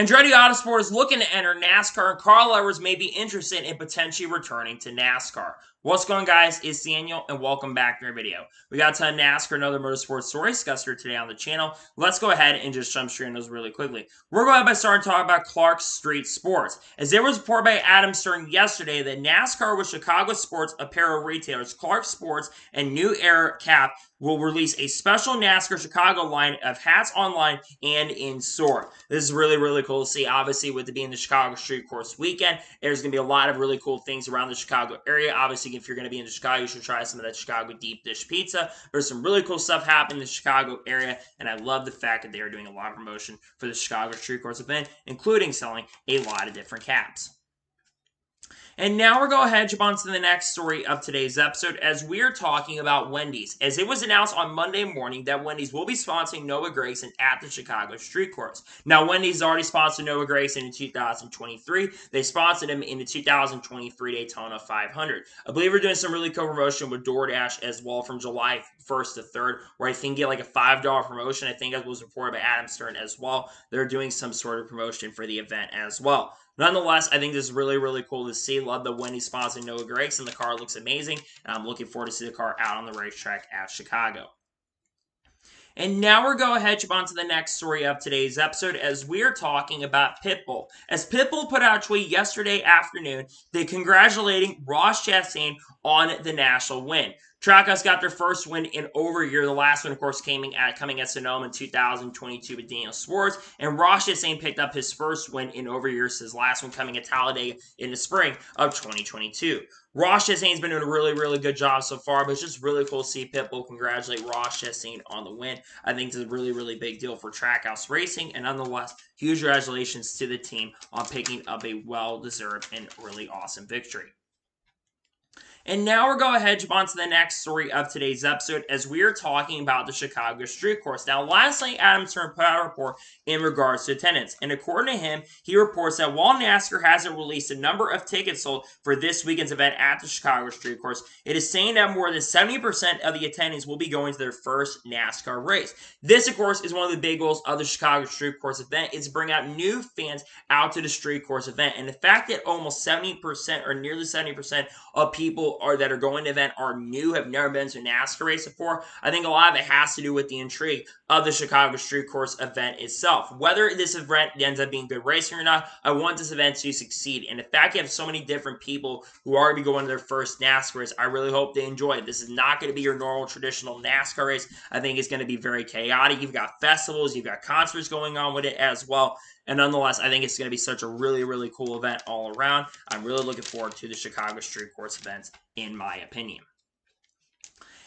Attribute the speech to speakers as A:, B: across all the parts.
A: Andretti Autosport is looking to enter NASCAR, and Carl Edwards may be interested in potentially returning to NASCAR. What's going on, guys? It's Daniel, and welcome back to our video. We got a ton of NASCAR and other motorsports stories discussed here today on the channel. Let's go ahead and just jump straight into those really quickly. We're going by starting talking about Clark Street Sports, as there was reported by Adam Stern yesterday that NASCAR with Chicago sports apparel retailers Clark Sports and New Era Cap will release a special NASCAR Chicago line of hats online and in store. This is really cool to see. Obviously, with it being the Chicago Street Course weekend, there's going to be a lot of really cool things around the Chicago area. Obviously, if you're going to be in Chicago, you should try some of that Chicago deep dish pizza. There's some really cool stuff happening in the Chicago area, and I love the fact that they are doing a lot of promotion for the Chicago Street Course event, including selling a lot of different caps. And now we're going to head jump on to the next story of today's episode, as we are talking about Wendy's. As it was announced on Monday morning that Wendy's will be sponsoring Noah Gragson at the Chicago Street Course. Now, Wendy's already sponsored Noah Gragson in 2023. They sponsored him in the 2023 Daytona 500. I believe we're doing some really cool promotion with DoorDash as well from July 1st to 3rd, where I think you get like a $5 promotion. I think that was reported by Adam Stern as well. They're doing some sort of promotion for the event as well. Nonetheless, I think this is really cool to see. Love the Wendy's sponsoring Noah Gragson. The car looks amazing, and I'm looking forward to see the car out on the racetrack at Chicago. And now we're going ahead jump on to the next story of today's episode, as we are talking about Pitbull. As Pitbull put out a tweet yesterday afternoon, they congratulating Ross Chastain on the national win. Trackhouse got their first win in over a year. The last one, of course, coming at Sonoma in 2022 with Daniel Swartz. And Ross Chastain picked up his first win in over a year, his last one coming at Talladega in the spring of 2022. Ross Chastain's been doing a really good job so far, but it's just really cool to see Pitbull congratulate Ross Chastain on the win. I think it's a really big deal for Trackhouse Racing, and nonetheless, huge congratulations to the team on picking up a well-deserved and really awesome victory. And now we're going ahead jump on to the next story of today's episode, as we are talking about the Chicago Street Course. Now, last night, Adam Stern put out a report in regards to attendance. And according to him, he reports that while NASCAR hasn't released a number of tickets sold for this weekend's event at the Chicago Street Course, it is saying that more than 70% of the attendees will be going to their first NASCAR race. This, of course, is one of the big goals of the Chicago Street Course event, is to bring out new fans out to the Street Course event. And the fact that almost 70% or nearly 70% of people that are going to the event are new, have never been to a NASCAR race before, I think a lot of it has to do with the intrigue of the Chicago Street Course event itself. Whether this event ends up being good racing or not, I want this event to succeed. And the fact you have so many different people who are going to be going to their first NASCAR race, I really hope they enjoy it. This is not going to be your normal traditional NASCAR race. I think it's going to be very chaotic. You've got festivals, you've got concerts going on with it as well. And nonetheless, I think it's going to be such a really cool event all around. I'm really looking forward to the Chicago Street Course events, in my opinion.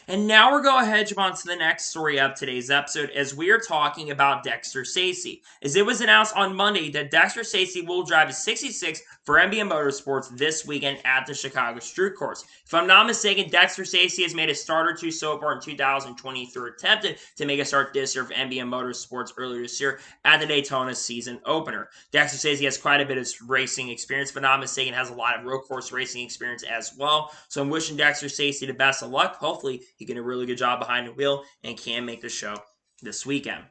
A: And now we're going ahead jump on to the next story of today's episode, as we are talking about Dexter Stacey. As it was announced on Monday that Dexter Stacey will drive a 66 for NBM Motorsports this weekend at the Chicago Street Course. If I'm not mistaken, Dexter Stacey has made a start or two so far in 2023, attempted to make a start this year for NBM Motorsports earlier this year at the Daytona season opener. Dexter Stacey has quite a bit of racing experience, if I'm not mistaken, has a lot of road course racing experience as well. So I'm wishing Dexter Stacey the best of luck. Hopefully, he can do a really good job behind the wheel and can make the show this weekend.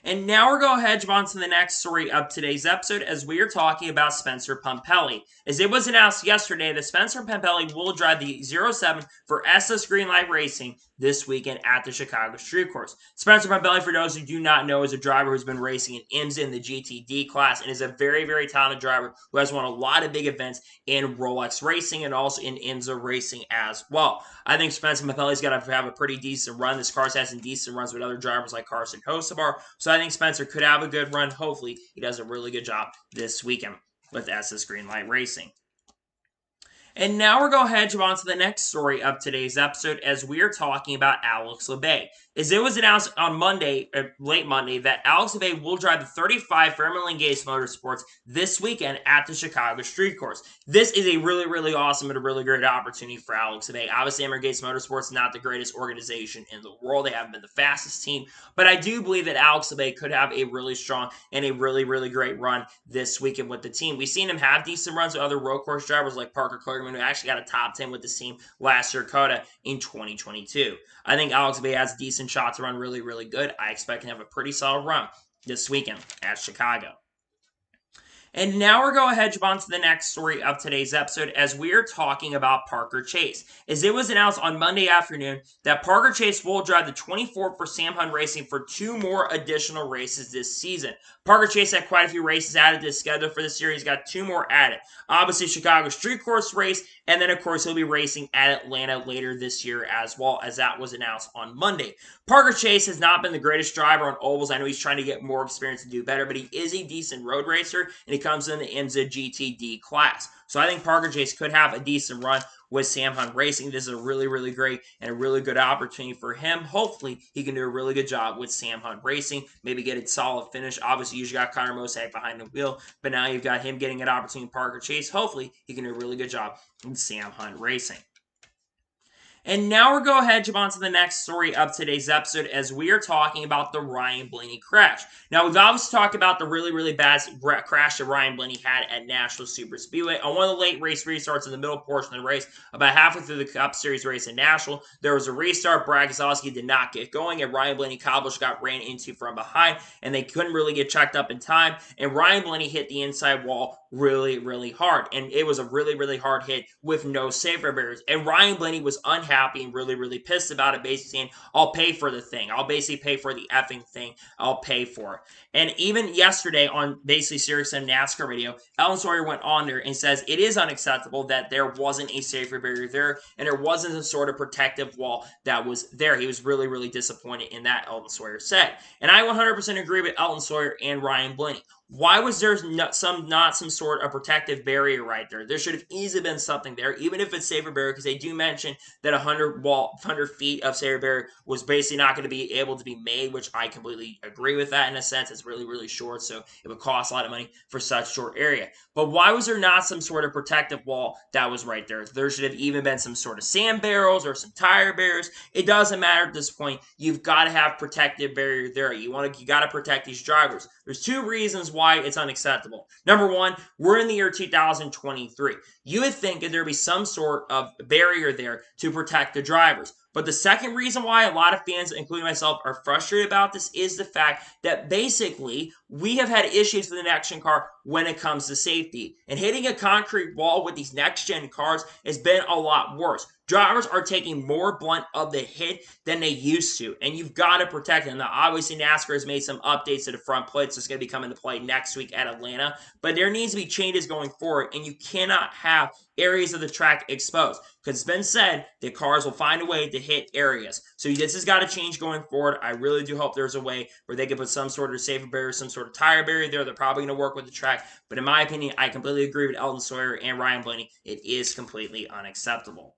A: And now we're going ahead jump on to the next story of today's episode, as we are talking about Spencer Pumpelly. As it was announced yesterday that Spencer Pumpelly will drive the 07 for SS Greenlight Racing this weekend at the Chicago Street Course. Spencer Pumpelly, for those who do not know, is a driver who's been racing in IMSA in the GTD class, and is a very talented driver who has won a lot of big events in Rolex Racing and also in IMSA Racing as well. I think Spencer Pumpelly's got to have a pretty decent run. This car's had some decent runs with other drivers like Carson Hocevar, so I think Spencer could have a good run. Hopefully, he does a really good job this weekend with SS Greenlight Racing. And now we're going ahead jump on to the next story of today's episode, as we are talking about Alex Labbe. As it was announced on Monday, late Monday, that Alex Labbe will drive the 35 for Emily Gase Motorsports this weekend at the Chicago Street Course. This is a really awesome and a really great opportunity for Alex Labbe. Obviously, Emily Gase Motorsports is not the greatest organization in the world. They haven't been the fastest team, but I do believe that Alex Labbe could have a really strong and a really great run this weekend with the team. We've seen him have decent runs with other road course drivers like Parker Kligerman, who actually got a top 10 with the team last year, COTA, in 2022. I think Alex Labbe has decent shot to run really good. I expect him to have a pretty solid run this weekend at Chicago. And now we're going to jump on to the next story of today's episode as we are talking about Parker Chase. As it was announced on Monday afternoon that Parker Chase will drive the 24 for Sam Hunt Racing for 2 more additional races this season. Parker Chase had quite a few races added to his schedule for this year. He's got 2 more added. Obviously, Chicago Street Course race, and then, of course, he'll be racing at Atlanta later this year as well, as that was announced on Monday. Parker Chase has not been the greatest driver on ovals. I know he's trying to get more experience and do better, but he is a decent road racer, and he comes in the IMSA GTD class. So I think Parker Chase could have a decent run with Sam Hunt Racing. This is a really, really great and a really good opportunity for him. Hopefully, he can do a really good job with Sam Hunt Racing. Maybe get a solid finish. Obviously, you usually got Connor Mosak behind the wheel, but now you've got him getting an opportunity with Parker Chase. Hopefully, he can do a really good job with Sam Hunt Racing. And now we're going to jump on to the next story of today's episode as we are talking about the Ryan Blaney crash. Now, we've obviously talked about the really, really bad crash that Ryan Blaney had at Nashville Super Speedway. On one of the late race restarts in the middle portion of the race, about halfway through the Cup Series race in Nashville, there was a restart. Brad Keselowski did not get going, and Ryan Blaney Cobblish got ran into from behind, and they couldn't really get checked up in time, and Ryan Blaney hit the inside wall really, really hard, and it was a really, really hard hit with no safety barriers, and Ryan Blaney was unhappy and really, really pissed about it, basically saying, I'll pay for the thing. I'll basically pay for the effing thing. I'll pay for it. And even yesterday on basically SiriusXM NASCAR radio, Ellen Sawyer went on there and says it is unacceptable that there wasn't a safety barrier there and there wasn't a sort of protective wall that was there. He was really, really disappointed in that, Ellen Sawyer said. And I 100% agree with Ellen Sawyer and Ryan Blaney. Why was there not some sort of protective barrier right there? There should have easily been something there, even if it's safety barrier, because they do mention that 100 feet of safety barrier was basically not going to be able to be made, which I completely agree with that in a sense. It's really, really short, so it would cost a lot of money for such short area. But why was there not some sort of protective wall that was right there? There should have even been some sort of sand barrels or some tire barriers. It doesn't matter at this point. You've got to have protective barrier there. You got to protect these drivers. There's 2 reasons why it's unacceptable. Number 1, we're in the year 2023. You would think that there'd be some sort of barrier there to protect the drivers. But the second reason why a lot of fans, including myself, are frustrated about this is the fact that basically we have had issues with the next-gen car when it comes to safety. And hitting a concrete wall with these next-gen cars has been a lot worse. Drivers are taking more blunt of the hit than they used to, and you've got to protect them. Now, obviously, NASCAR has made some updates to the front plates. It's going to be coming to play next week at Atlanta, but there needs to be changes going forward, and you cannot have areas of the track exposed, because it's been said that cars will find a way to hit areas. So this has got to change going forward. I really do hope there's a way where they can put some sort of safety barrier, some sort of tire barrier there. They're probably going to work with the track, but in my opinion, I completely agree with Eldon Sawyer and Ryan Blaney. It is completely unacceptable.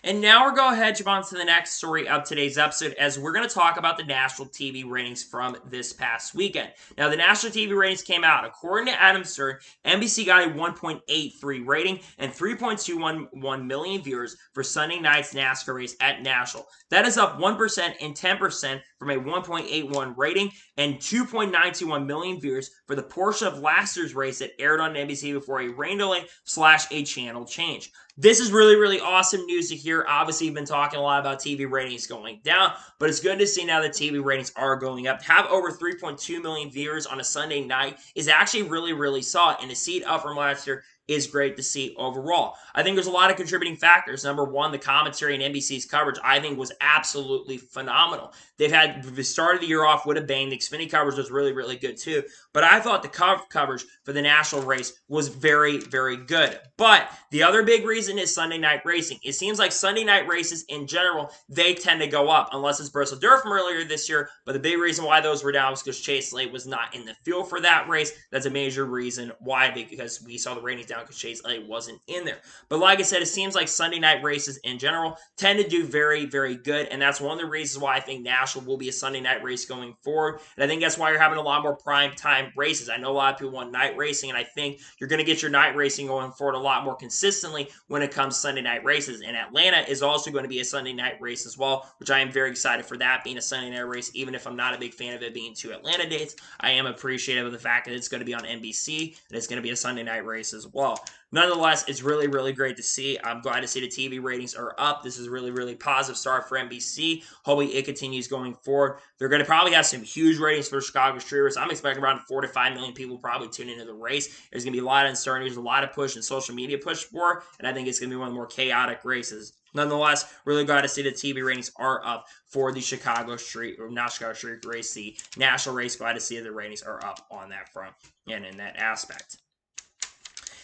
A: And now we're going to jump on to the next story of today's episode as we're going to talk about the National TV ratings from this past weekend. Now, the National TV ratings came out. According to Adam Stern, NBC got a 1.83 rating and 3.21 million viewers for Sunday night's NASCAR race at Nashville. That is up 1% and 10% from a 1.81 rating and 2.921 million viewers for the portion of last year's race that aired on NBC before a rain delay / a channel change. This is really, really awesome news to hear. Obviously, you've been talking a lot about TV ratings going down, but it's good to see now that TV ratings are going up. To have over 3.2 million viewers on a Sunday night is actually really, really solid, and to see it up from last year is great to see overall. I think there's a lot of contributing factors. Number 1, the commentary and NBC's coverage, I think, was absolutely phenomenal. They've had the start of the year off with a bang. The Xfinity coverage was really, really good too. But I thought the coverage for the national race was very, very good. But the other big reason is Sunday night racing. It seems like Sunday night races in general, they tend to go up, unless it's Bristol Dirt from earlier this year. But the big reason why those were down was because Chase Elliott was not in the field for that race. That's a major reason why, because we saw the ratings down because Chase Elliott wasn't in there. But like I said, it seems like Sunday night races in general tend to do very, very good, and that's one of the reasons why I think Nashville will be a Sunday night race going forward, and I think that's why you're having a lot more prime time races. I know a lot of people want night racing, and I think you're going to get your night racing going forward a lot more consistently when it comes to Sunday night races, and Atlanta is also going to be a Sunday night race as well, which I am very excited for that being a Sunday night race. Even if I'm not a big fan of it being 2 Atlanta dates, I am appreciative of the fact that it's going to be on NBC, and it's going to be a Sunday night race as well. well. Nonetheless, it's really, really great to see. I'm glad to see the TV ratings are up. This is really, really positive start for NBC. Hopefully, it continues going forward. They're going to probably have some huge ratings for the Chicago Street Race. I'm expecting around 4 to 5 million people probably tune into the race. There's going to be a lot of uncertainty. There's a lot of push and social media push for, and I think it's going to be one of the more chaotic races. Nonetheless, really glad to see the TV ratings are up for the Chicago Street, or not Chicago Street Race, the national race. Glad to see the ratings are up on that front and in that aspect.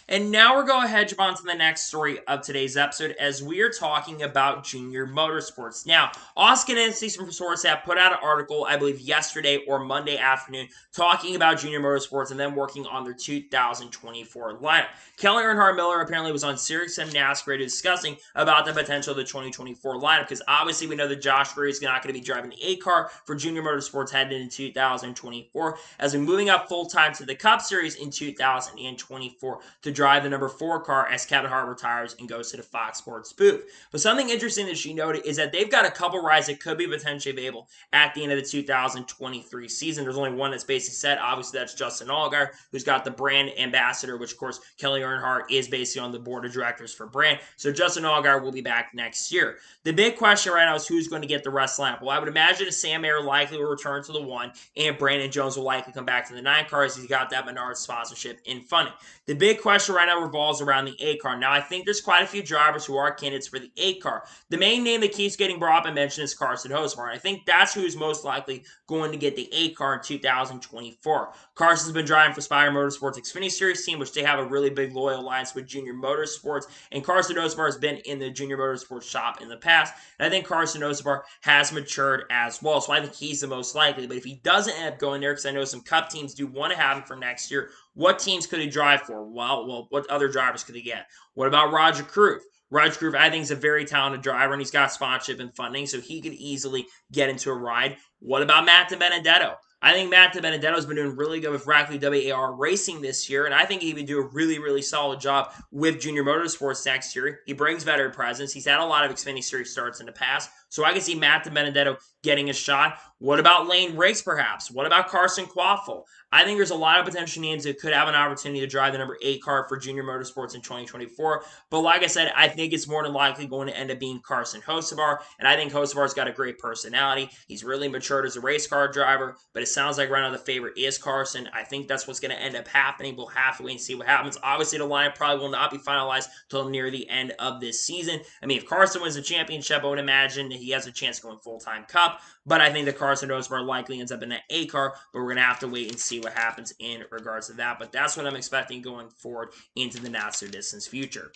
A: And now we're going to hedge on to the next story of today's episode as we are talking about Junior Motorsports. Now, Oscar Entities from Source have put out an article, I believe yesterday or Monday afternoon, talking about Junior Motorsports and then working on their 2024 lineup. Kelly Earnhardt Miller apparently was on SiriusXM NASCAR Radio discussing about the potential of the 2024 lineup because obviously we know that Josh Berry is not going to be driving the A car for Junior Motorsports headed into 2024 as we're moving up full-time to the Cup Series in 2024 to drive the number 4 car as Kevin Hart retires and goes to the Fox Sports booth. But something interesting that she noted is that they've got a couple rides that could be potentially available at the end of the 2023 season. There's only one that's basically set. Obviously, that's Justin Allgaier, who's got the brand ambassador, which, of course, Kelly Earnhardt is basically on the board of directors for brand. So Justin Allgaier will be back next year. The big question right now is who's going to get the rest lineup. Well, I would imagine that Sam Mayer likely will return to the 1, and Brandon Jones will likely come back to the 9 car as he's got that Menard sponsorship in funding. The big question right now revolves around the 8 car. Now, I think there's quite a few drivers who are candidates for the 8 car. The main name that keeps getting brought up and mentioned is Carson Hocevar, and I think that's who's most likely going to get the 8 car in 2024. Carson's been driving for Spire Motorsports Xfinity Series team, which they have a really big loyal alliance with Junior Motorsports, and Carson Hocevar has been in the Junior Motorsports shop in the past, and I think Carson Hocevar has matured as well, so I think he's the most likely. But if he doesn't end up going there, because I know some Cup teams do want to have him for next year, what teams could he drive for? Well, what other drivers could he get? What about Roger Cruve? Roger Cruve, I think, is a very talented driver, and he's got sponsorship and funding, so he could easily get into a ride. What about Matt DiBenedetto? I think Matt DiBenedetto has been doing really good with Rackley WAR Racing this year, and I think he would do a really, really solid job with Junior Motorsports next year. He brings veteran presence. He's had a lot of Xfinity Series starts in the past, so I can see Matt DiBenedetto getting a shot. What about Lane Riggs, perhaps? What about Carson Quaffle? I think there's a lot of potential names that could have an opportunity to drive the number 8 car for Junior Motorsports in 2024. But like I said, I think it's more than likely going to end up being Carson Hocevar. And I think Hocevar's got a great personality. He's really matured as a race car driver. But it sounds like right now the favorite is Carson. I think that's what's going to end up happening. We'll have to wait and see what happens. Obviously, the lineup probably will not be finalized until near the end of this season. I mean, if Carson wins the championship, I would imagine that he has a chance going full-time Cup. But I think that Carson Hocevar likely ends up in that A car. But we're going to have to wait and see what happens in regards to that. But that's what I'm expecting going forward into the not-so-distant future.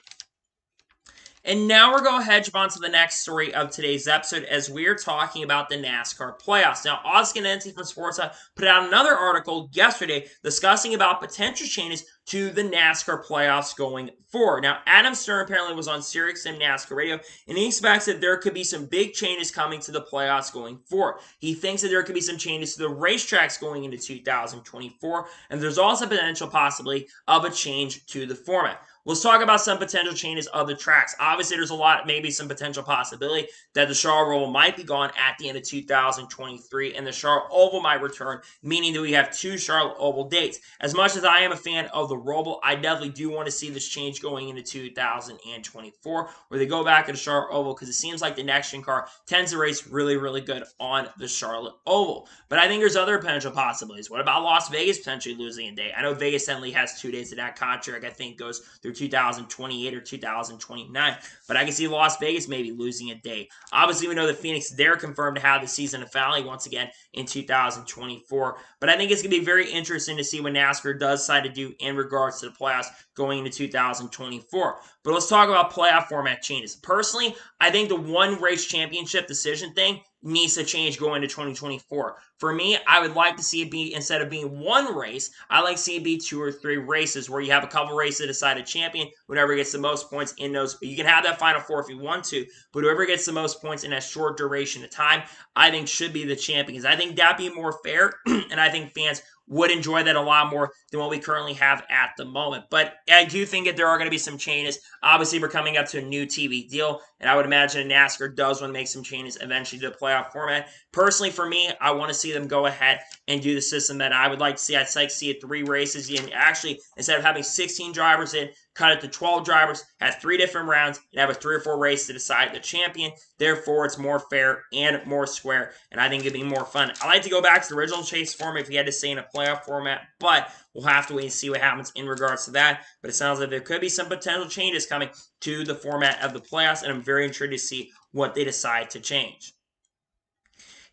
A: And now we're going to hedge on to the next story of today's episode as we're talking about the NASCAR playoffs. Now, Oscar Entities from Sports put out another article yesterday discussing about potential changes to the NASCAR playoffs going forward. Now, Adam Stern apparently was on SiriusXM NASCAR Radio, and he expects that there could be some big changes coming to the playoffs going forward. He thinks that there could be some changes to the racetracks going into 2024, and there's also potential possibility of a change to the format. Let's talk about some potential changes of the tracks. Obviously, there's a lot, maybe some potential possibility that the Charlotte Oval might be gone at the end of 2023, and the Charlotte Oval might return, meaning that we have 2 Charlotte Oval dates. As much as I am a fan of the Roval, I definitely do want to see this change going into 2024, where they go back to the Charlotte Oval, because it seems like the next-gen car tends to race really, really good on the Charlotte Oval. But I think there's other potential possibilities. What about Las Vegas potentially losing a day? I know Vegas only has 2 days of that contract, I think, goes through 2028 or 2029. But I can see Las Vegas maybe losing a day. Obviously, we know that Phoenix, they're confirmed to have the season finale once again in 2024. But I think it's going to be very interesting to see what NASCAR does decide to do in regards to the playoffs going into 2024. But let's talk about playoff format changes. Personally, I think the one race championship decision thing needs to change going into 2024. For me, I would like to see it be, instead of being 1 race, I like to see it be 2 or 3 races where you have a couple races to decide a champion. Whoever gets the most points in those, you can have that Final Four if you want to, but whoever gets the most points in that short duration of time, I think should be the champion. Because I think that'd be more fair, and I think fans would enjoy that a lot more than what we currently have at the moment. But I do think that there are going to be some changes. Obviously, we're coming up to a new TV deal, and I would imagine NASCAR does want to make some changes eventually to the playoff format. Personally, for me, I want to see them go ahead and do the system that I would like to see. I'd like to see it 3 races. And actually, instead of having 16 drivers in, cut it to 12 drivers, have 3 different rounds, and have a 3 or 4 race to decide the champion. Therefore, it's more fair and more square, and I think it'd be more fun. I like to go back to the original chase format if we had to stay in a playoff format, but we'll have to wait and see what happens in regards to that. But it sounds like there could be some potential changes coming to the format of the playoffs, and I'm very intrigued to see what they decide to change.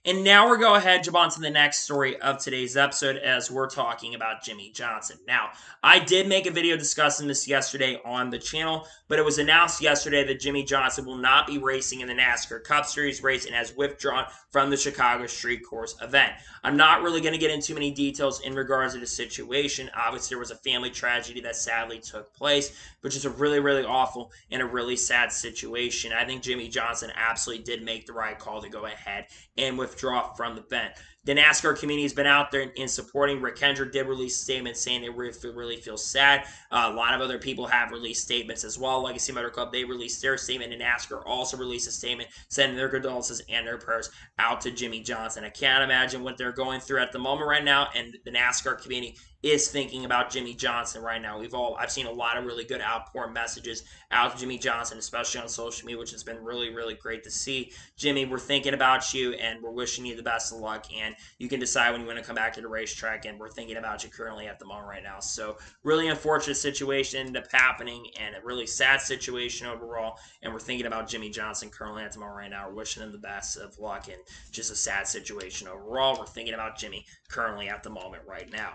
A: And now we're going ahead, jump on to the next story of today's episode as we're talking about Jimmie Johnson. Now, I did make a video discussing this yesterday on the channel, but it was announced yesterday that Jimmie Johnson will not be racing in the NASCAR Cup Series race and has withdrawn from the Chicago Street Course event. I'm not really going to get into too many details in regards to the situation. Obviously, there was a family tragedy that sadly took place, which is a really, really awful and a really sad situation. I think Jimmie Johnson absolutely did make the right call to go ahead and withdraw from the event. The NASCAR community has been out there in supporting. Rick Hendrick did release a statement saying they really feel sad. A lot of other people have released statements as well. Legacy Motor Club, they released their statement, and NASCAR also released a statement sending their condolences and their prayers out to Jimmie Johnson. I can't imagine what they're going through at the moment right now, and the NASCAR community is thinking about Jimmie Johnson right now. I've seen a lot of really good outpouring messages out to Jimmie Johnson, especially on social media, which has been really, really great to see. Jimmy, we're thinking about you, and we're wishing you the best of luck, and you can decide when you want to come back to the racetrack, and we're thinking about you currently at the moment right now. So really unfortunate situation ended up happening, and a really sad situation overall, and we're thinking about Jimmie Johnson currently at the moment right now. We're wishing him the best of luck, and just a sad situation overall. We're thinking about Jimmy currently at the moment right now.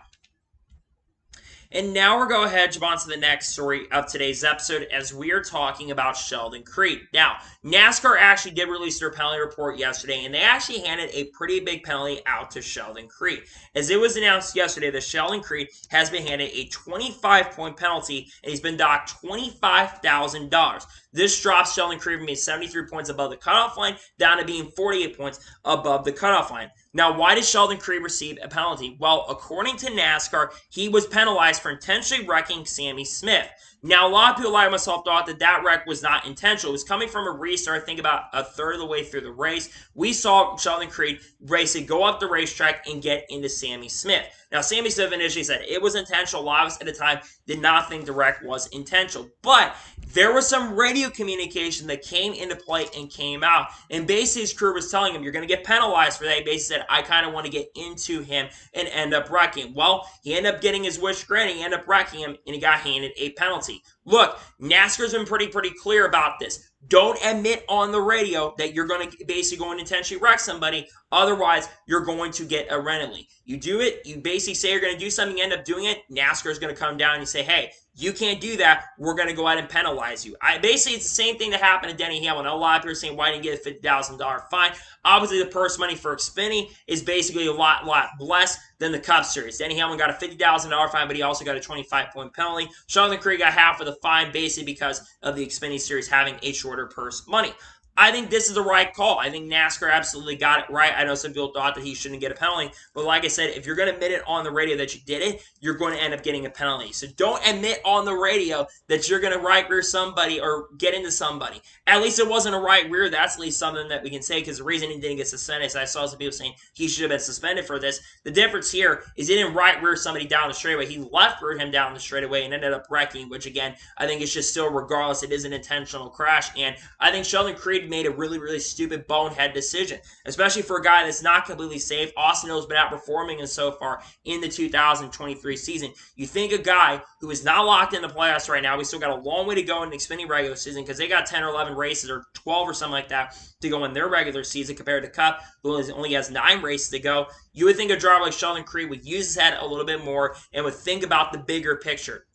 A: And now we're going ahead, jump on to the next story of today's episode as we are talking about Sheldon Creed. Now, NASCAR actually did release their penalty report yesterday, and they actually handed a pretty big penalty out to Sheldon Creed. As it was announced yesterday that Sheldon Creed has been handed a 25-point penalty, and he's been docked $25,000. This drops Sheldon Creed from being 73 points above the cutoff line down to being 48 points above the cutoff line. Now, why did Sheldon Creed receive a penalty? Well, according to NASCAR, he was penalized for intentionally wrecking Sammy Smith. Now, a lot of people like myself thought that that wreck was not intentional. It was coming from a restart, I think about a third of the way through the race. We saw Sheldon Creed basically go up the racetrack and get into Sammy Smith. Now, Sammy Smith initially said it was intentional. A lot of us at the time did not think the wreck was intentional. But there was some radio communication that came into play and came out. And basically his crew was telling him, you're going to get penalized for that. He basically said, I kind of want to get into him and end up wrecking him. Well, he ended up getting his wish granted. He ended up wrecking him, and he got handed a penalty. Look, NASCAR's been pretty clear about this. Don't admit on the radio that you're going to basically go and intentionally wreck somebody. Otherwise, you're going to get a penalty. You do it, you basically say you're going to do something, you end up doing it, NASCAR is going to come down and say, hey, you can't do that. We're going to go ahead and penalize you. Basically, it's the same thing that happened to Denny Hamlin. A lot of people are saying, why didn't you get a $50,000 fine? Obviously, the purse money for Xfinity is basically a lot less than the Cup Series. Denny Hamlin got a $50,000 fine, but he also got a 25-point penalty. Sheldon Creed got half of the fine basically because of the Xfinity Series having a shorter purse money. I think this is the right call. I think NASCAR absolutely got it right. I know some people thought that he shouldn't get a penalty, but like I said, if you're going to admit it on the radio that you did it, you're going to end up getting a penalty. So don't admit on the radio that you're going to right rear somebody or get into somebody. At least it wasn't a right rear. That's at least something that we can say, because the reason he didn't get suspended is I saw some people saying he should have been suspended for this. The difference here is he didn't right rear somebody down the straightaway. He left reared him down the straightaway and ended up wrecking, which again, I think it's just still, regardless, it is an intentional crash. And I think Sheldon Creed made a really stupid bonehead decision, especially for a guy that's not completely safe. Austin Hill's been outperforming him so far in the 2023 season. You think a guy who is not locked in the playoffs right now, we still got a long way to go in the Xfinity regular season because they got 10 or 11 races or 12 or something like that to go in their regular season compared to Cup, who only has 9 races to go. You would think a driver like Sheldon Creed would use his head a little bit more and would think about the bigger picture.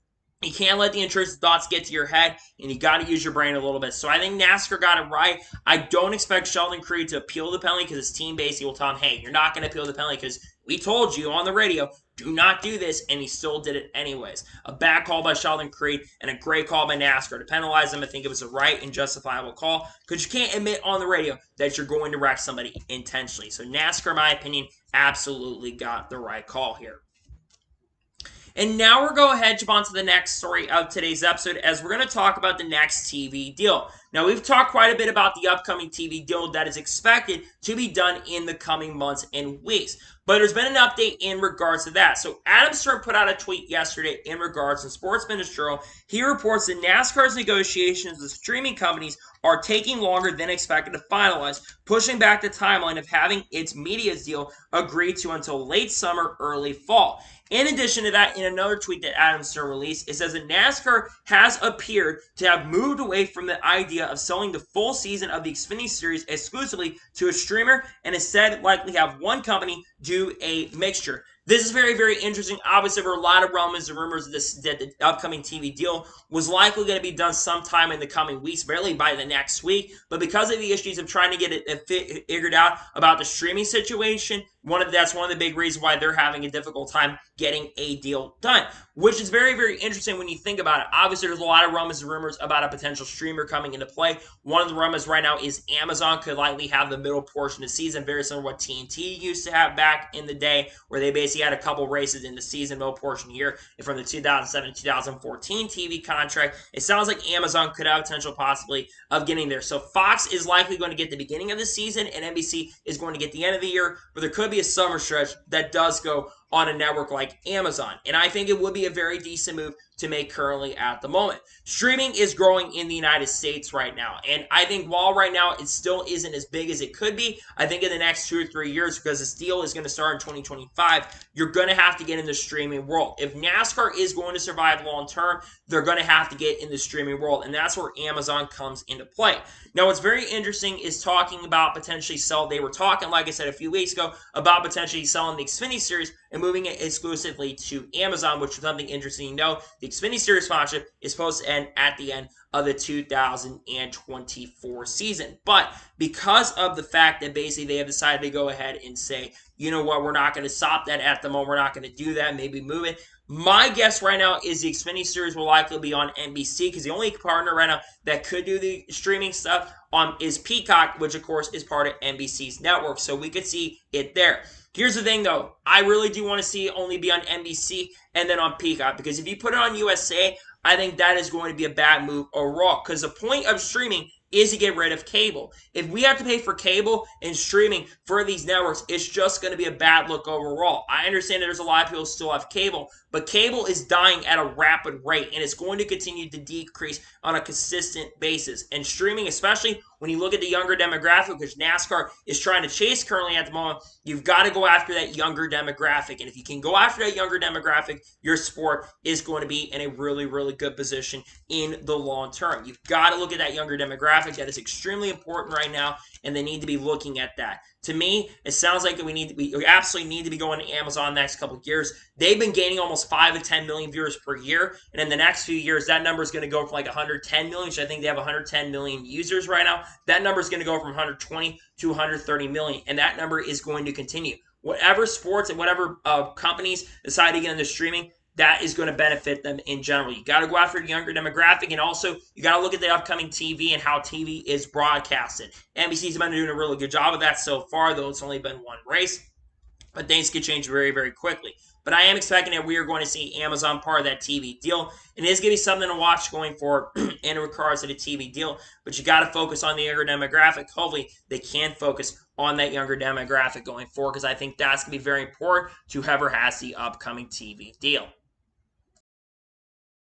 A: You can't let the intrusive thoughts get to your head, and you got to use your brain a little bit. So I think NASCAR got it right. I don't expect Sheldon Creed to appeal the penalty because his team basically will tell him, hey, you're not going to appeal the penalty because we told you on the radio, do not do this, and he still did it anyways. A bad call by Sheldon Creed and a great call by NASCAR to penalize him. I think it was a right and justifiable call because you can't admit on the radio that you're going to wreck somebody intentionally. So NASCAR, in my opinion, absolutely got the right call here. And now we're going ahead, jump on to the next story of today's episode, as we're going to talk about the next TV deal. Now, we've talked quite a bit about the upcoming TV deal that is expected to be done in the coming months and weeks. But there's been an update in regards to that. So Adam Stern put out a tweet yesterday in regards to Sportsman's Journal. He reports that NASCAR's negotiations with streaming companies are taking longer than expected to finalize, pushing back the timeline of having its media deal agreed to until late summer, early fall. In addition to that, in another tweet that Adam Stern released, it says that NASCAR has appeared to have moved away from the idea of selling the full season of the Xfinity Series exclusively to a streamer and instead likely have one company do a mixture. This is very, very interesting. Obviously, there were a lot of rumors and rumors that the upcoming TV deal was likely going to be done sometime in the coming weeks, barely by the next week. But because of the issues of trying to get it figured out about the streaming situation, that's one of the big reasons why they're having a difficult time getting a deal done, which is very, very interesting when you think about it. Obviously, there's a lot of rumors and rumors about a potential streamer coming into play. One of the rumors right now is Amazon could likely have the middle portion of the season, very similar to what TNT used to have back in the day, where they basically had a couple races in the season, middle portion year, and from the 2007-2014 TV contract. It sounds like Amazon could have a potential possibly of getting there. So Fox is likely going to get the beginning of the season, and NBC is going to get the end of the year, but there could be a summer stretch that does go on a network like Amazon. And I think it would be a very decent move to make currently at the moment. Streaming is growing in the United States right now. And I think while right now it still isn't as big as it could be, I think in the next 2 or 3 years, because this deal is going to start in 2025, you're going to have to get in the streaming world. If NASCAR is going to survive long term, they're going to have to get in the streaming world. And that's where Amazon comes into play. Now, what's very interesting is talking about potentially they were talking, like I said a few weeks ago, about potentially selling the Xfinity Series and moving it exclusively to Amazon, which is something interesting to know. The Xfinity Series sponsorship is supposed to end at the end of the 2024 season. But because of the fact that basically they have decided to go ahead and say, you know what, we're not going to stop that at the moment. We're not going to do that. Maybe move it. My guess right now is the Xfinity Series will likely be on NBC, because the only partner right now that could do the streaming stuff is Peacock, which of course is part of NBC's network. So we could see it there. Here's the thing, though. I really do want to see it only be on NBC and then on Peacock, because if you put it on USA, I think that is going to be a bad move overall, because the point of streaming is to get rid of cable. If we have to pay for cable and streaming for these networks, it's just going to be a bad look overall. I understand that there's a lot of people who still have cable, but cable is dying at a rapid rate, and it's going to continue to decrease on a consistent basis. And streaming, especially when you look at the younger demographic, which NASCAR is trying to chase currently at the moment, you've got to go after that younger demographic. And if you can go after that younger demographic, your sport is going to be in a really, really good position in the long term. You've got to look at that younger demographic. That is extremely important right now, and they need to be looking at that. To me, it sounds like we absolutely need to be going to Amazon the next couple of years. They've been gaining almost 5 to 10 million viewers per year, and in the next few years, that number is going to go from like 110 million, which I think they have 110 million users right now. That number is going to go from 120 to 130 million, and that number is going to continue. Whatever sports and whatever companies decide to get into streaming, that is going to benefit them in general. You got to go after the younger demographic, and also you got to look at the upcoming TV and how TV is broadcasted. NBC's been doing a really good job of that so far, though it's only been one race. But things could change very, very quickly. But I am expecting that we are going to see Amazon part of that TV deal. And it is going to be something to watch going forward in regards to the TV deal. But you got to focus on the younger demographic. Hopefully, they can focus on that younger demographic going forward, because I think that's going to be very important to whoever has the upcoming TV deal.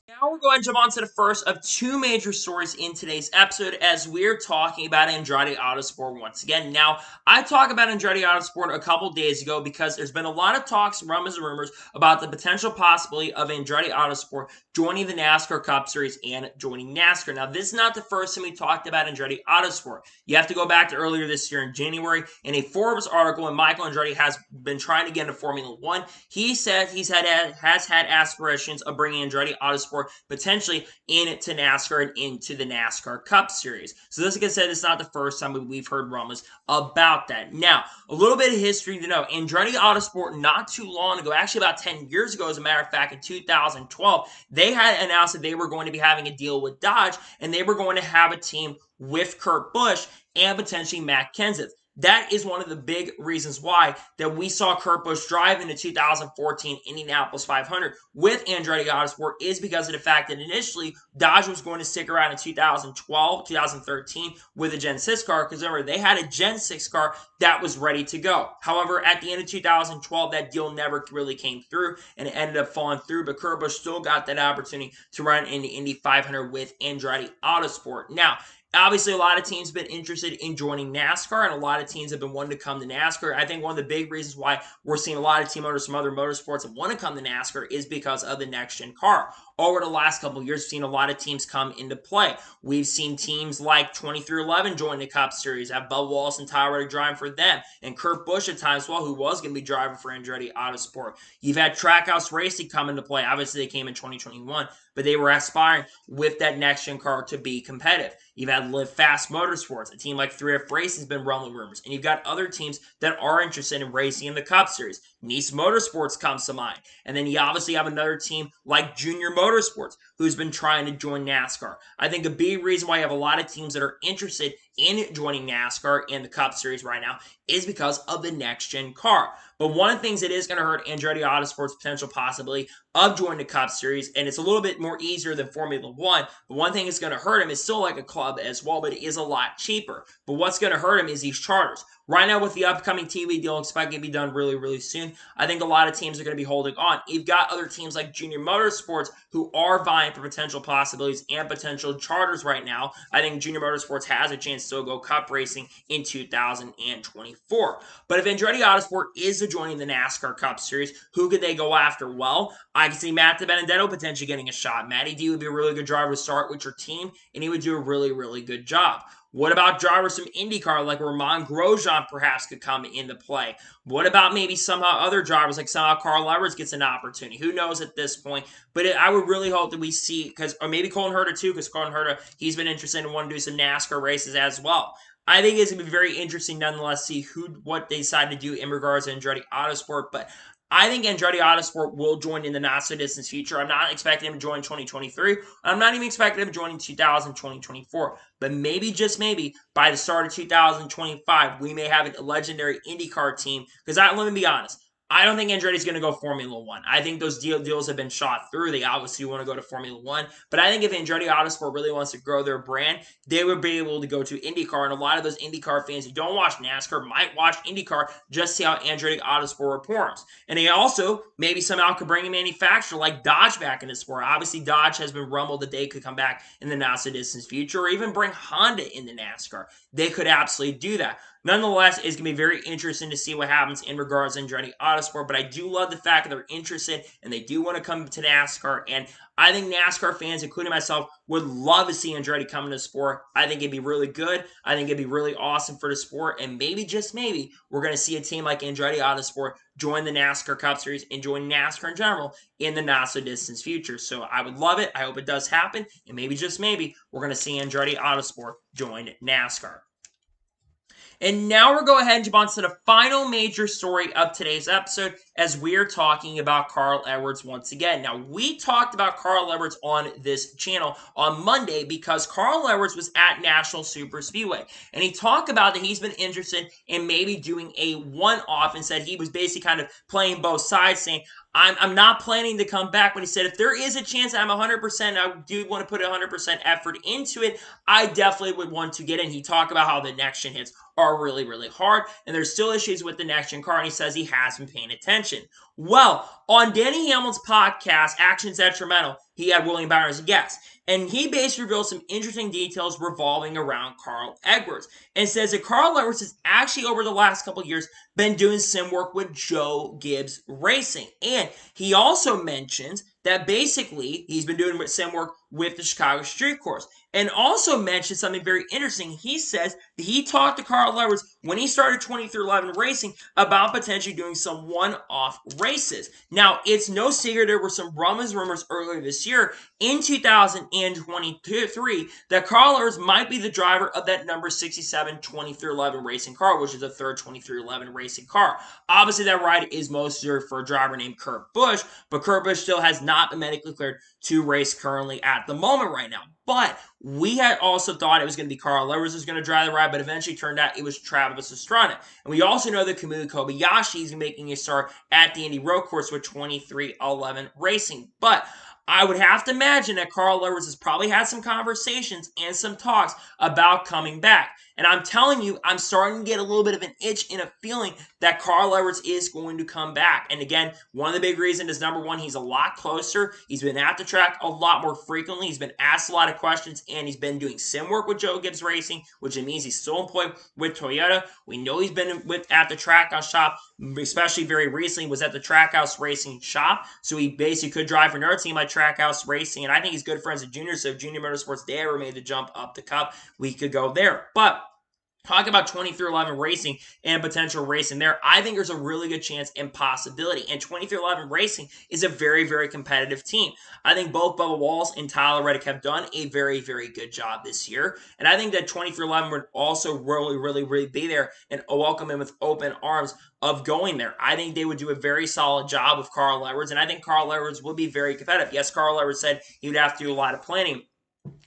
A: Now we're going to jump on to the first of 2 major stories in today's episode, as we're talking about Andretti Autosport once again. Now, I talked about Andretti Autosport a couple days ago because there's been a lot of talks, rumors, and rumors about the potential possibility of Andretti Autosport joining the NASCAR Cup Series and joining NASCAR. Now, this is not the first time we talked about Andretti Autosport. You have to go back to earlier this year in January in a Forbes article, when Michael Andretti has been trying to get into Formula One. He said has had aspirations of bringing Andretti Autosport potentially into NASCAR and into the NASCAR Cup Series. So this, like I said, is not the first time we've heard rumors about that. Now, a little bit of history to know. Andretti Autosport, not too long ago, actually about 10 years ago, as a matter of fact, in 2012, they had announced that they were going to be having a deal with Dodge, and they were going to have a team with Kurt Busch and potentially Matt Kenseth. That is one of the big reasons why that we saw Kurt Busch drive in the 2014 Indianapolis 500 with Andretti Autosport is because of the fact that initially Dodge was going to stick around in 2012, 2013 with a Gen 6 car because remember, they had a Gen 6 car that was ready to go. However, at the end of 2012, that deal never really came through and it ended up falling through, but Kurt Busch still got that opportunity to run in the Indy 500 with Andretti Autosport. Now, obviously, a lot of teams have been interested in joining NASCAR, and a lot of teams have been wanting to come to NASCAR. I think one of the big reasons why we're seeing a lot of team owners from other motorsports that want to come to NASCAR is because of the next-gen car. Over the last couple of years, we've seen a lot of teams come into play. We've seen teams like 23XI join the Cup Series, have Bubba Wallace and Tyler Reddick driving for them, and Kurt Busch at times as well, who was going to be driving for Andretti Autosport. You've had Trackhouse Racing come into play. Obviously, they came in 2021, but they were aspiring with that next-gen car to be competitive. You've had Live Fast Motorsports, a team like 3F Racing has been rumbling rumors, and you've got other teams that are interested in racing in the Cup Series. Nice Motorsports comes to mind, and then you obviously have another team like Junior Motorsports who's been trying to join NASCAR. I think a big reason why you have a lot of teams that are interested in joining NASCAR in the Cup Series right now is because of the next-gen car. But one of the things that is going to hurt Andretti Autosport's potential possibility of joining the Cup Series, and it's a little bit more easier than Formula One, but one thing that's going to hurt him is still like a club as well, but it is a lot cheaper. But what's going to hurt him is these charters. Right now, with the upcoming TV deal expected to be done really, really soon, I think a lot of teams are going to be holding on. You've got other teams like Junior Motorsports who are vying for potential possibilities and potential charters right now. I think Junior Motorsports has a chance to go Cup racing in 2024. But if Andretti Autosport is joining the NASCAR Cup Series, who could they go after? Well, I can see Matt DiBenedetto potentially getting a shot. Matty D would be a really good driver to start with your team, and he would do a really, really good job. What about drivers from IndyCar like Romain Grosjean perhaps could come into play? What about maybe somehow other drivers like somehow Carl Edwards gets an opportunity? Who knows at this point? But I would really hope that we see, or maybe Colin Herta too, because Colin Herta, he's been interested in wanting to do some NASCAR races as well. I think it's going to be very interesting nonetheless to see what they decide to do in regards to Andretti Autosport, but I think Andretti Autosport will join in the not-so-distant future. I'm not expecting him to join in 2023. I'm not even expecting him to join in 2024. But maybe, just maybe, by the start of 2025, we may have a legendary IndyCar team. Because let me be honest, I don't think Andretti's going to go Formula One. I think those deals have been shot through. They obviously want to go to Formula One. But I think if Andretti Autosport really wants to grow their brand, they would be able to go to IndyCar. And a lot of those IndyCar fans who don't watch NASCAR might watch IndyCar just to see how Andretti Autosport performs. And they also maybe somehow could bring a manufacturer like Dodge back into sport. Obviously, Dodge has been rumbled that they could come back in the not-so-distant future, or even bring Honda into NASCAR. They could absolutely do that. Nonetheless, it's going to be very interesting to see what happens in regards to Andretti Autosport, but I do love the fact that they're interested and they do want to come to NASCAR, and I think NASCAR fans, including myself, would love to see Andretti come into sport. I think it'd be really good. I think it'd be really awesome for the sport, and maybe, just maybe, we're going to see a team like Andretti Autosport join the NASCAR Cup Series and join NASCAR in general in the not-so-distant future. So I would love it. I hope it does happen, and maybe, just maybe, we're going to see Andretti Autosport join NASCAR. And now we're going ahead and jump on to the final major story of today's episode as we're talking about Carl Edwards once again. Now, we talked about Carl Edwards on this channel on Monday because Carl Edwards was at National Super Speedway. And he talked about that he's been interested in maybe doing a one-off and said he was basically kind of playing both sides, saying, I'm not planning to come back, but he said if there is a chance I'm 100%, I do want to put 100% effort into it, I definitely would want to get in. He talked about how the next-gen hits are really, really hard, and there's still issues with the next-gen car, and he says he has been paying attention. Well, on Danny Hamlin's podcast, Actions Detrimental, he had William Byron as a guest, and he basically revealed some interesting details revolving around Carl Edwards, and says that Carl Edwards has actually, over the last couple of years, been doing sim work with Joe Gibbs Racing, and he also mentions that basically he's been doing sim work with the Chicago Street Course. And also mentioned something very interesting. He says that he talked to Carl Edwards when he started 23XI Racing about potentially doing some one-off races. Now, it's no secret there were some rumors earlier this year in 2023 that Carl Edwards might be the driver of that number 67 23XI Racing car, which is the third 23XI Racing car. Obviously, that ride is most reserved for a driver named Kurt Busch, but Kurt Busch still has not been medically cleared to race currently at at the moment right now. But we had also thought it was going to be Carl Lewis was going to drive the ride, but eventually turned out it was Travis Pastrana. And we also know that Kamui Kobayashi is making a start at the Indy Road Course with 23XI Racing. But I would have to imagine that Carl Lewis has probably had some conversations and some talks about coming back. And I'm telling you, I'm starting to get a little bit of an itch and a feeling that Carl Edwards is going to come back. And again, one of the big reasons is, number one, he's a lot closer. He's been at the track a lot more frequently. He's been asked a lot of questions, and he's been doing sim work with Joe Gibbs Racing, which means he's still employed with Toyota. We know he's been at the Trackhouse shop, especially very recently, was at the Trackhouse Racing shop. So he basically could drive for another team like Trackhouse Racing. And I think he's good friends with Junior. So if Junior Motorsports, they ever made the jump up the Cup, we could go there. But talk about 23XI Racing and potential racing there. I think there's a really good chance and possibility. And 23XI Racing is a very, very competitive team. I think both Bubba Walls and Tyler Reddick have done a very, very good job this year. And I think that 23XI would also really be there and welcome him with open arms of going there. I think they would do a very solid job with Carl Edwards. And I think Carl Edwards will be very competitive. Yes, Carl Edwards said he would have to do a lot of planning.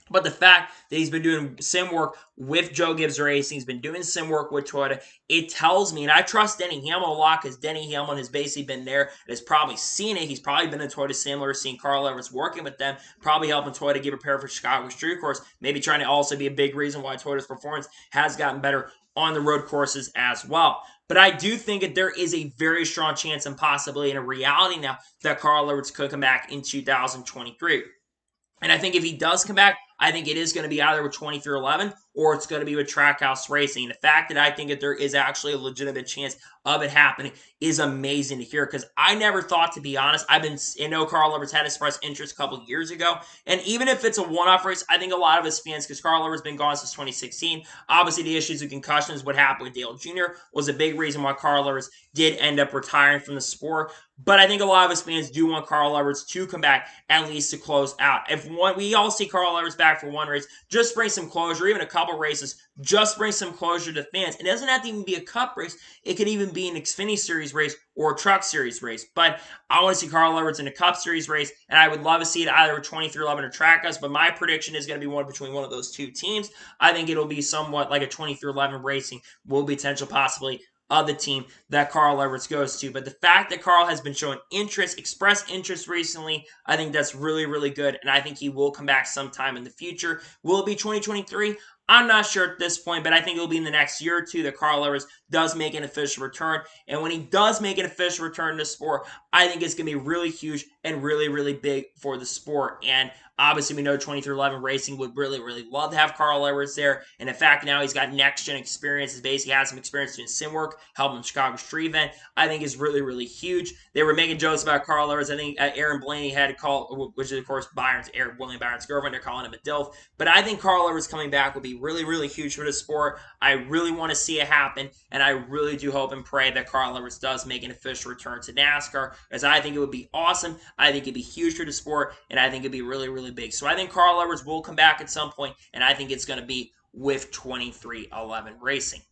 A: But the fact that he's been doing sim work with Joe Gibbs Racing, he's been doing sim work with Toyota, it tells me, and I trust Denny Hamlin a lot because Denny Hamlin has basically been there and has probably seen it. He's probably been in Toyota Simulator, seen Carl Edwards working with them, probably helping Toyota get prepared for Chicago Street Course, maybe trying to also be a big reason why Toyota's performance has gotten better on the road courses as well. But I do think that there is a very strong chance and possibility and a reality now that Carl Edwards could come back in 2023. And I think if he does come back, I think it is going to be either with 23XI or it's going to be with Trackhouse Racing. And the fact that I think that there is actually a legitimate chance of it happening is amazing to hear, because I never thought, to be honest, I know Carl Edwards had expressed interest a couple years ago, and even if it's a one-off race, I think a lot of his fans, because Carl Edwards has been gone since 2016, obviously the issues with concussions, what happened with Dale Jr. was a big reason why Carl Edwards did end up retiring from the sport, but I think a lot of his fans do want Carl Edwards to come back at least to close out. If we all see Carl Edwards back for one race, just bring some closure, even a couple races, just bring some closure to fans. It doesn't have to even be a Cup race. It could even be an Xfinity Series race or a Truck Series race. But I want to see Carl Edwards in a Cup Series race, and I would love to see it either with 23XI or Trackhouse, but my prediction is going to be one between one of those two teams. I think it'll be somewhat like a 23XI Racing will be potential possibly of the team that Carl Edwards goes to. But the fact that Carl has been showing interest, expressed interest recently, I think that's really good, and I think he will come back sometime in the future. Will it be 2023? I'm not sure at this point, but I think it'll be in the next year or two that Carl Edwards does make an official return. And when he does make an official return to the sport, I think it's going to be really huge and really big for the sport. And obviously, we know 23XI Racing would really love to have Carl Edwards there. And in fact, now he's got next-gen experience. He's basically had some experience doing sim work, helping Chicago Street Event. I think is really huge. They were making jokes about Carl Edwards. I think Aaron Blaney had a call, which is, of course, William Byron's girlfriend. They're calling him a DILF. But I think Carl Edwards coming back will be really huge for the sport. I really want to see it happen, and I really do hope and pray that Carl Edwards does make an official return to NASCAR, as I think it would be awesome. I think it'd be huge for the sport, and I think it'd be really big. So I think Carl Edwards will come back at some point, and I think it's going to be with 23XI Racing.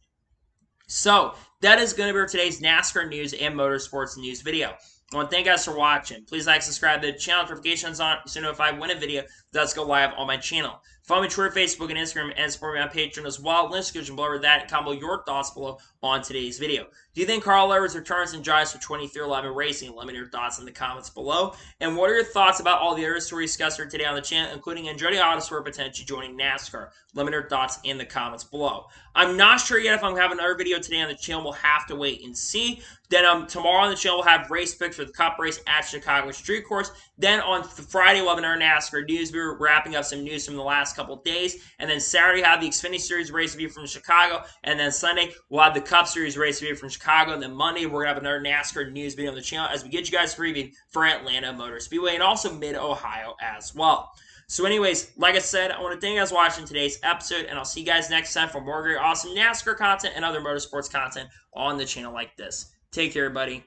A: So that is going to be today's NASCAR news and motorsports news video. I want to thank you guys for watching. Please like, subscribe to the channel, notifications on so you know if I win a video does go live on my channel. Follow me on Twitter, Facebook, and Instagram, and support me on Patreon as well. Links description below that, and comment your thoughts below on today's video. Do you think Carl Edwards returns and drives for 23XI Racing? Let me know your thoughts in the comments below. And what are your thoughts about all the other stories discussed here today on the channel, including Andretti Autosport potentially joining NASCAR? Let me know your thoughts in the comments below. I'm not sure yet if I'm having another video today on the channel. We'll have to wait and see. Then tomorrow on the channel, we'll have race picks for the Cup race at Chicago Street Course. Then on Friday, we'll have another NASCAR news. We're wrapping up some news from the last couple days. And then Saturday, we'll have the Xfinity Series race review from Chicago. And then Sunday, we'll have the Cup Series race review from Chicago. And then Monday, we're going to have another NASCAR news video on the channel as we get you guys preview for Atlanta Motor Speedway and also Mid-Ohio as well. So anyways, like I said, I want to thank you guys for watching today's episode, and I'll see you guys next time for more great, awesome NASCAR content and other motorsports content on the channel like this. Take care, everybody.